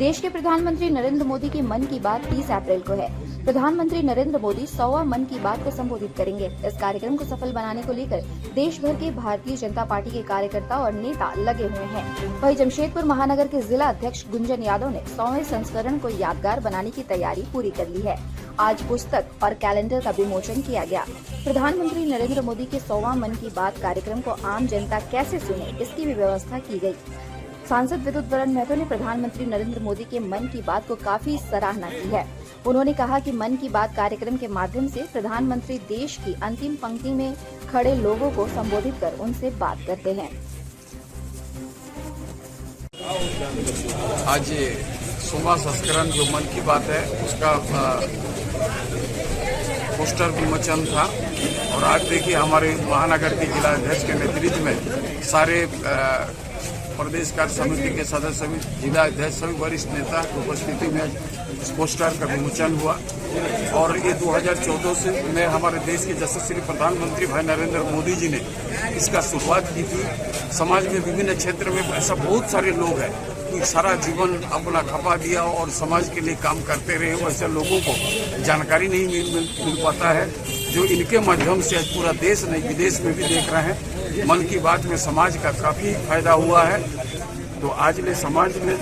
देश के प्रधानमंत्री नरेंद्र मोदी की मन की बात 30 अप्रैल को है। प्रधानमंत्री नरेंद्र मोदी 100वां मन की बात को संबोधित करेंगे। इस कार्यक्रम को सफल बनाने को लेकर देश भर के भारतीय जनता पार्टी के कार्यकर्ता और नेता लगे हुए हैं। वहीं जमशेदपुर महानगर के जिला अध्यक्ष गुंजन यादव ने 100वें संस्करण को यादगार बनाने की तैयारी पूरी कर ली है। आज पुस्तक और कैलेंडर का विमोचन किया गया। प्रधानमंत्री नरेंद्र मोदी के 100वां मन की बात कार्यक्रम को आम जनता कैसे सुने, इसकी भी व्यवस्था की गई। सांसद विद्युत वरण महतो ने प्रधानमंत्री नरेंद्र मोदी के मन की बात को काफी सराहना की है। उन्होंने कहा कि मन की बात कार्यक्रम के माध्यम से प्रधानमंत्री देश की अंतिम पंक्ति में खड़े लोगों को संबोधित कर उनसे बात करते हैं। आज 100वां संस्करण जो मन की बात है उसका पोस्टर विमोचन था और आज देखिए हमारे महानगर के जिला अध्यक्ष के नेतृत्व में सारे प्रदेश कार्य समिति के सदस्य सभी जिला अध्यक्ष सभी वरिष्ठ नेता की उपस्थिति में इस पोस्टर का विमोचन हुआ। और ये 2014 से में हमारे देश के यशस्वी प्रधानमंत्री भाई नरेंद्र मोदी जी ने इसका शुरुआत की थी। समाज में विभिन्न क्षेत्र में ऐसा बहुत सारे लोग हैं कि सारा जीवन अपना खपा दिया और समाज के लिए काम करते रहे। वैसे लोगों को जानकारी नहीं मिल पाता है, जो इनके माध्यम से पूरा देश नहीं विदेश में भी देख रहे हैं। मन की बात में समाज का काफी फायदा हुआ है। तो आज ने समाज में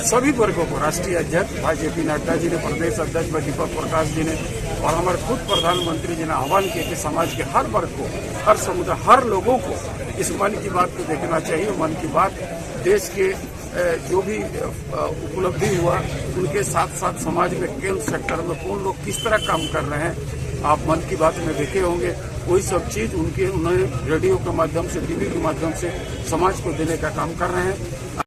सभी वर्गों को राष्ट्रीय अध्यक्ष भाई जेपी नड्डा जी ने, प्रदेश अध्यक्ष भाई दीपक प्रकाश जी ने और हमारे खुद प्रधानमंत्री जी ने आह्वान किया कि समाज के हर वर्ग को, हर समुदाय, हर लोगों को इस मन की बात को देखना चाहिए। मन की बात देश के जो भी उपलब्धि हुआ उनके साथ साथ समाज में केंद्र सेक्टर में कौन लोग किस तरह काम कर रहे हैं, आप मन की बात में देखे होंगे। वही सब चीज उन्होंने रेडियो के माध्यम से, टीवी के माध्यम से समाज को देने का काम कर रहे हैं।